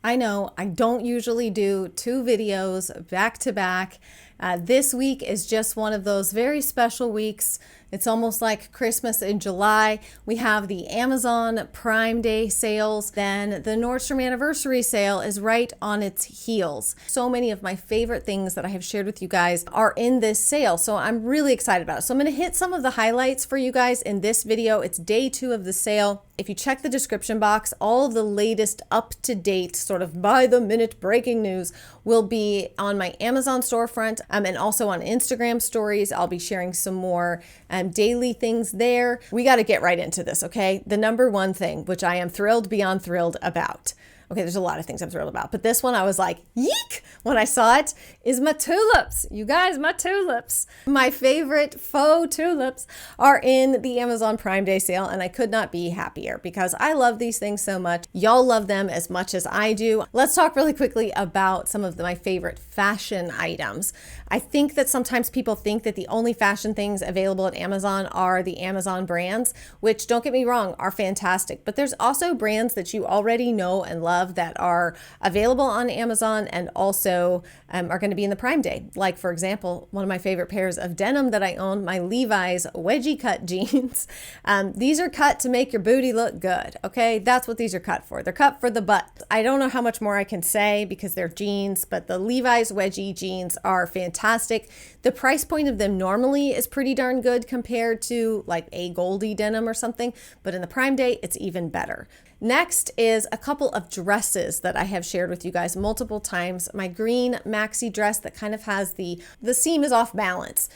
I know I don't usually do two videos back to back. This week is just one of those very special weeks. It's almost like Christmas in July. We have the Amazon Prime Day sales. Then the Nordstrom Anniversary sale is right on its heels. So many of my favorite things that I have shared with you guys are in this sale. So I'm really excited about it. So I'm going to hit some of the highlights for you guys in this video. It's day 2 of the sale. If you check the description box, all of the latest up-to-date sort of by-the-minute breaking news will be on my Amazon storefront and also on Instagram stories. I'll be sharing some more daily things there. We got to get right into this, okay? The number one thing, which I am thrilled beyond thrilled about. Okay, there's a lot of things I'm thrilled about, but this one I was like, yeek, when I saw it, is my tulips. You guys, my tulips. My favorite faux tulips are in the Amazon Prime Day sale, and I could not be happier because I love these things so much. Y'all love them as much as I do. Let's talk really quickly about some of my favorite fashion items. I think that sometimes people think that the only fashion things available at Amazon are the Amazon brands, which, don't get me wrong, are fantastic, but there's also brands that you already know and love that are available on Amazon and also are going to be in the Prime Day. Like, for example, one of my favorite pairs of denim that I own, my Levi's wedgie cut jeans. These are cut to make your booty look good, okay? That's what these are cut for. They're cut for the butt. I don't know how much more I can say because they're jeans, but the Levi's wedgie jeans are fantastic. The price point of them normally is pretty darn good compared to like a Goldie denim or something, but in the Prime Day, it's even better. Next is a couple of dresses that I have shared with you guys multiple times. My green maxi dress that kind of has the seam is off balance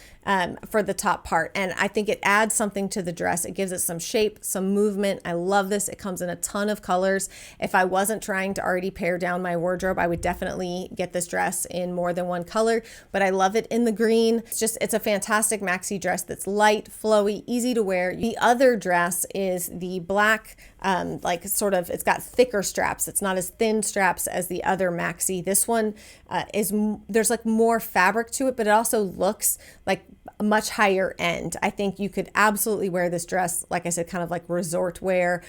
for the top part, and I think it adds something to the dress. It gives it some shape, some movement. I love this. It comes in a ton of colors. If I wasn't trying to already pare down my wardrobe, I would definitely get this dress in more than one color, but I love it in the green. It's a fantastic maxi dress that's light, flowy, easy to wear. The other dress is the black, it's got thicker straps. It's not as thin straps as the other maxi. This one there's like more fabric to it, but it also looks like a much higher end. I think you could absolutely wear this dress, like I said, kind of like resort wear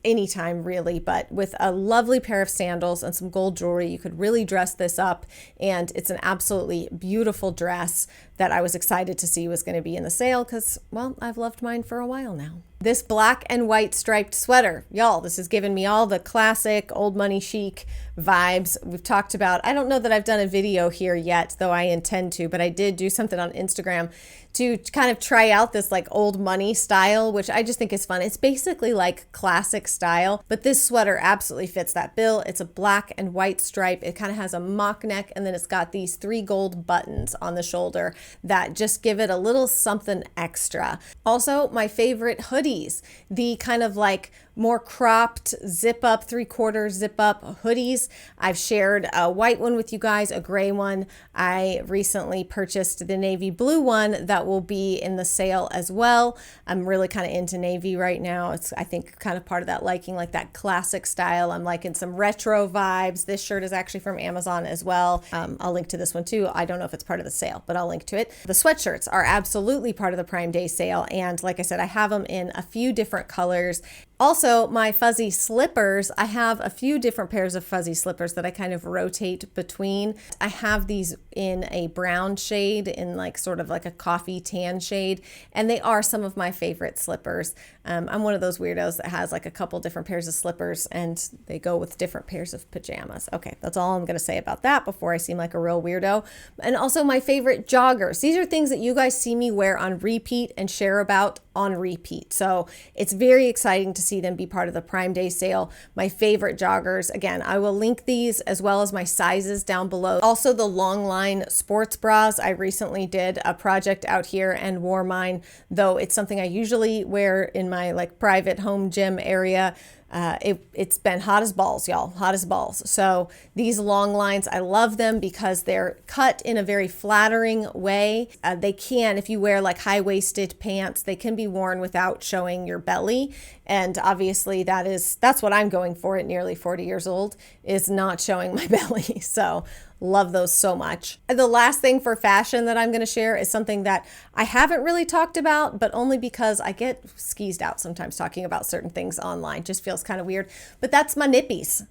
anytime really, but with a lovely pair of sandals and some gold jewelry, you could really dress this up, and it's an absolutely beautiful dress that I was excited to see was going to be in the sale because, well, I've loved mine for a while now. This black and white striped sweater, y'all, this has given me all the classic old money chic vibes we've talked about. I don't know that I've done a video here yet, though I intend to, but I did do something on Instagram to kind of try out this like old money style, which I just think is fun. It's basically like classic style, but this sweater absolutely fits that bill. It's a black and white stripe. It kind of has a mock neck, and then it's got these 3 gold buttons on the shoulder that just give it a little something extra. Also, my favorite hoodies, the kind of like more cropped zip up, 3/4 zip up hoodies. I've shared a white one with you guys, a gray one. I recently purchased the navy blue one that will be in the sale as well. I'm really kind of into navy right now. It's, I think, kind of part of that liking like that classic style. I'm liking some retro vibes. This shirt is actually from Amazon as well. I'll link to this one too. I don't know if it's part of the sale, but I'll link to it. The sweatshirts are absolutely part of the Prime Day sale. And like I said, I have them in a few different colors. Also, my fuzzy slippers, I have a few different pairs of fuzzy slippers that I kind of rotate between. I have these in a brown shade, in like sort of like a coffee tan shade, and they are some of my favorite slippers. I'm one of those weirdos that has like a couple different pairs of slippers and they go with different pairs of pajamas. Okay, that's all I'm going to say about that before I seem like a real weirdo. And also my favorite joggers. These are things that you guys see me wear on repeat and share about on repeat. So it's very exciting to see them be part of the Prime Day sale. My favorite joggers, again, I will link these as well as my sizes down below. Also the long line sports bras. I recently did a project out here and wore mine, though it's something I usually wear in my like private home gym area. It's been hot as balls, y'all, hot as balls. So these long lines, I love them because they're cut in a very flattering way. They can, if you wear like high-waisted pants, they can be worn without showing your belly. And obviously that's what I'm going for at nearly 40 years old, is not showing my belly. So love those so much. And the last thing for fashion that I'm going to share is something that I haven't really talked about, but only because I get skeezed out sometimes talking about certain things online. Just feels kind of weird. But that's my nippies.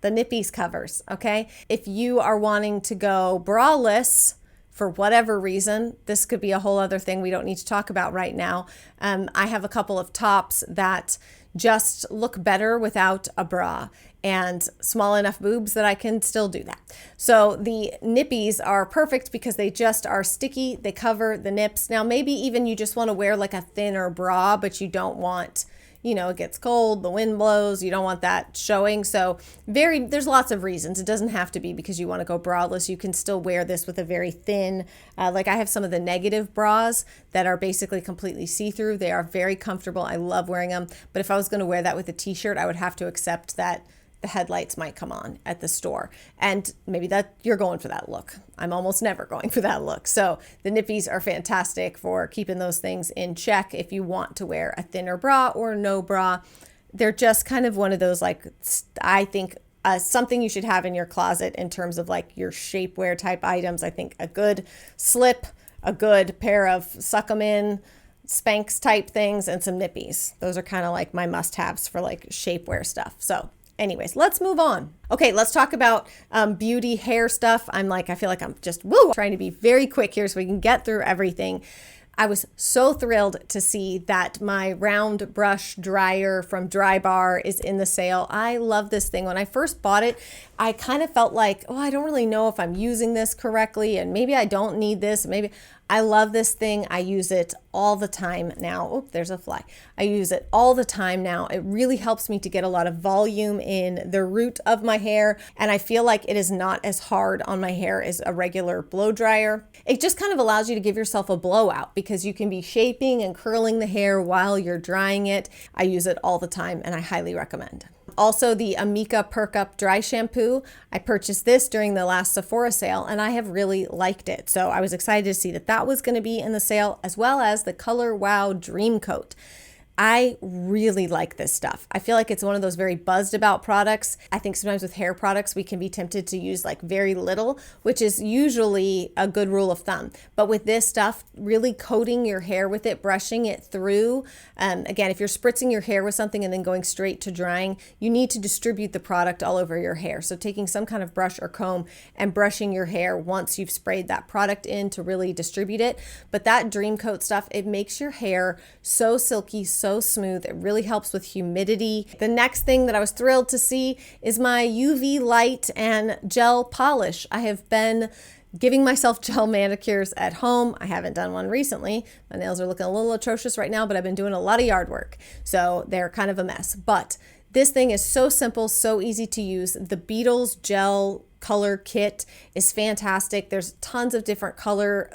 the Nippies covers, okay? If you are wanting to go braless for whatever reason, this could be a whole other thing we don't need to talk about right now. I have a couple of tops that just look better without a bra and small enough boobs that I can still do that. So the Nippies are perfect because they just are sticky. They cover the nips. Now, maybe even you just want to wear like a thinner bra, but you don't want, it gets cold, the wind blows, you don't want that showing. So there's lots of reasons. It doesn't have to be because you want to go braless. You can still wear this with a very thin, like I have some of the negative bras that are basically completely see-through. They are very comfortable. I love wearing them. But if I was going to wear that with a t-shirt, I would have to accept that the headlights might come on at the store. And maybe that you're going for that look. I'm almost never going for that look. So the Nippies are fantastic for keeping those things in check if you want to wear a thinner bra or no bra. They're just kind of one of those, like, I think something you should have in your closet in terms of like your shapewear type items. I think a good slip, a good pair of suck 'em in Spanx type things, and some Nippies. Those are kind of like my must-haves for like shapewear stuff. So anyways, let's move on. Okay, let's talk about beauty hair stuff. I feel like I'm just trying to be very quick here so we can get through everything. I was so thrilled to see that my round brush dryer from Drybar is in the sale. I love this thing. When I first bought it, I kind of felt like, I don't really know if I'm using this correctly, and maybe I don't need this. Maybe I love this thing. I use it all the time now. Oh, there's a fly. I use it all the time now. It really helps me to get a lot of volume in the root of my hair, and I feel like it is not as hard on my hair as a regular blow dryer. It just kind of allows you to give yourself a blowout because you can be shaping and curling the hair while you're drying it. I use it all the time and I highly recommend. Also, the Amika Perk Up Dry Shampoo. I purchased this during the last Sephora sale and I have really liked it. So I was excited to see that that was going to be in the sale, as well as the Color Wow Dream Coat. I really like this stuff. I feel like it's one of those very buzzed about products. I think sometimes with hair products, we can be tempted to use like very little, which is usually a good rule of thumb. But with this stuff, really coating your hair with it, brushing it through. Again, if you're spritzing your hair with something and then going straight to drying, you need to distribute the product all over your hair. So taking some kind of brush or comb and brushing your hair once you've sprayed that product in to really distribute it. But that Dream Coat stuff, it makes your hair so silky, so smooth. It really helps with humidity. The next thing that I was thrilled to see is my UV light and gel polish. I have been giving myself gel manicures at home. I haven't done one recently. My nails are looking a little atrocious right now, but I've been doing a lot of yard work, so they're kind of a mess. But this thing is so simple, so easy to use. The Beetles Gel Color Kit is fantastic. There's tons of different color,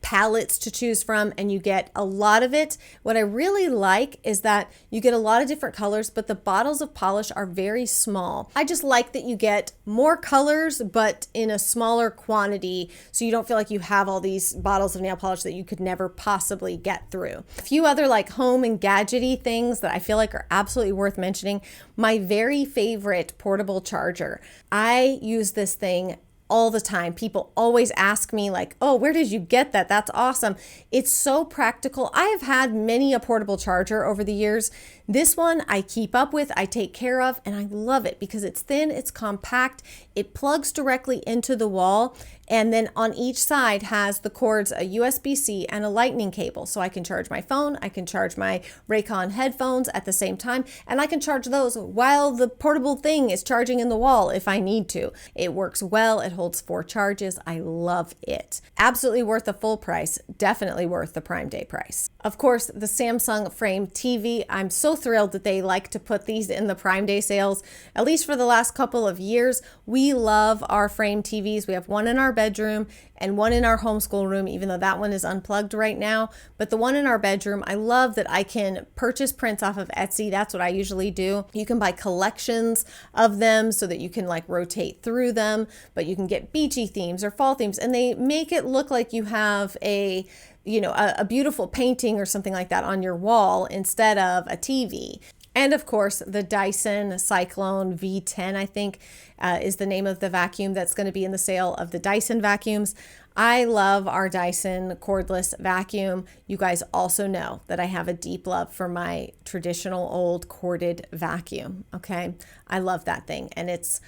palettes to choose from, and you get a lot of it. What I really like is that you get a lot of different colors, but the bottles of polish are very small. I just like that you get more colors, but in a smaller quantity, so you don't feel like you have all these bottles of nail polish that you could never possibly get through. A few other home and gadgety things that I feel like are absolutely worth mentioning. My very favorite portable charger. I use this thing all the time. People always ask me oh, where did you get that? That's awesome. It's so practical. I have had many a portable charger over the years. This one I keep up with, I take care of, and I love it because it's thin, it's compact, it plugs directly into the wall, and then on each side has the cords, a USB-C and a lightning cable. So I can charge my phone, I can charge my Raycon headphones at the same time, and I can charge those while the portable thing is charging in the wall if I need to. It works well, it holds 4 charges. I love it. Absolutely worth the full price, definitely worth the Prime Day price. Of course, the Samsung Frame TV, I'm so thrilled that they like to put these in the Prime Day sales, at least for the last couple of years. We love our Frame TVs. We have one in our bedroom and one in our homeschool room, even though that one is unplugged right now. But the one in our bedroom, I love that I can purchase prints off of Etsy. That's what I usually do. You can buy collections of them so that you can rotate through them, but you can get beachy themes or fall themes, and they make it look like you have a beautiful painting or something like that on your wall instead of a TV. And of course, the Dyson Cyclone V10, I think, is the name of the vacuum that's going to be in the sale of the Dyson vacuums. I love our Dyson cordless vacuum. You guys also know that I have a deep love for my traditional old corded vacuum. Okay. I love that thing. And it's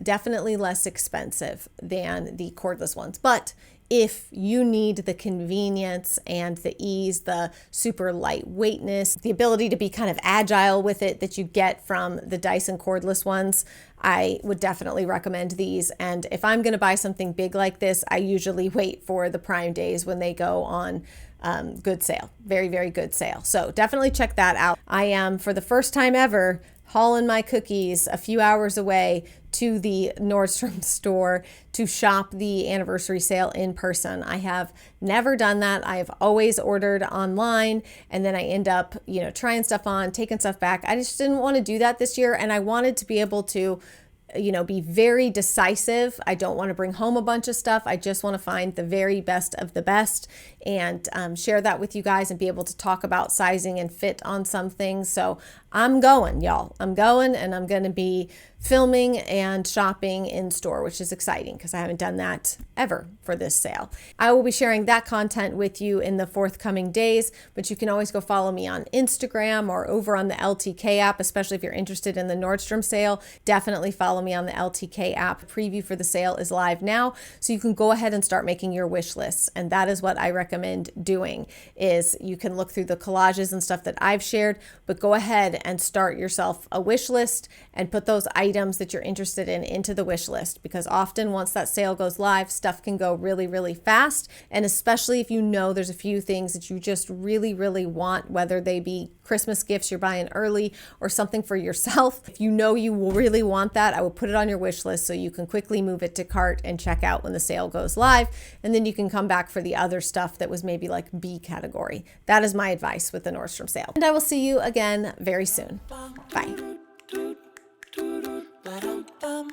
definitely less expensive than the cordless ones. But if you need the convenience and the ease, the super lightweightness, the ability to be kind of agile with it that you get from the Dyson cordless ones, I would definitely recommend these. And if I'm going to buy something big like this, I usually wait for the Prime days when they go on good sale. Very, very good sale. So definitely check that out. I am, for the first time ever, hauling my cookies a few hours away to the Nordstrom store to shop the anniversary sale in person. I have never done that. I have always ordered online, and then I end up, trying stuff on, taking stuff back. I just didn't want to do that this year, and I wanted to be able to be very decisive. I don't want to bring home a bunch of stuff. I just want to find the very best of the best and share that with you guys and be able to talk about sizing and fit on some things. So I'm going, y'all. I'm going, and I'm going to be filming and shopping in store, which is exciting because I haven't done that ever for this sale. I will be sharing that content with you in the forthcoming days, but you can always go follow me on Instagram or over on the LTK app, especially if you're interested in the Nordstrom sale. Definitely follow me on the LTK app. Preview for the sale is live now, so you can go ahead and start making your wish lists. And that is what I recommend doing, is you can look through the collages and stuff that I've shared, but go ahead and start yourself a wish list and put those items that you're interested in into the wish list, because often once that sale goes live, stuff can go really, really fast. And especially if there's a few things that you just really, really want, whether they be Christmas gifts you're buying early or something for yourself. If you will really want that, I will put it on your wish list so you can quickly move it to cart and check out when the sale goes live. And then you can come back for the other stuff that was maybe like B category. That is my advice with the Nordstrom sale. And I will see you again very soon. Bye. Ba-dum, bum,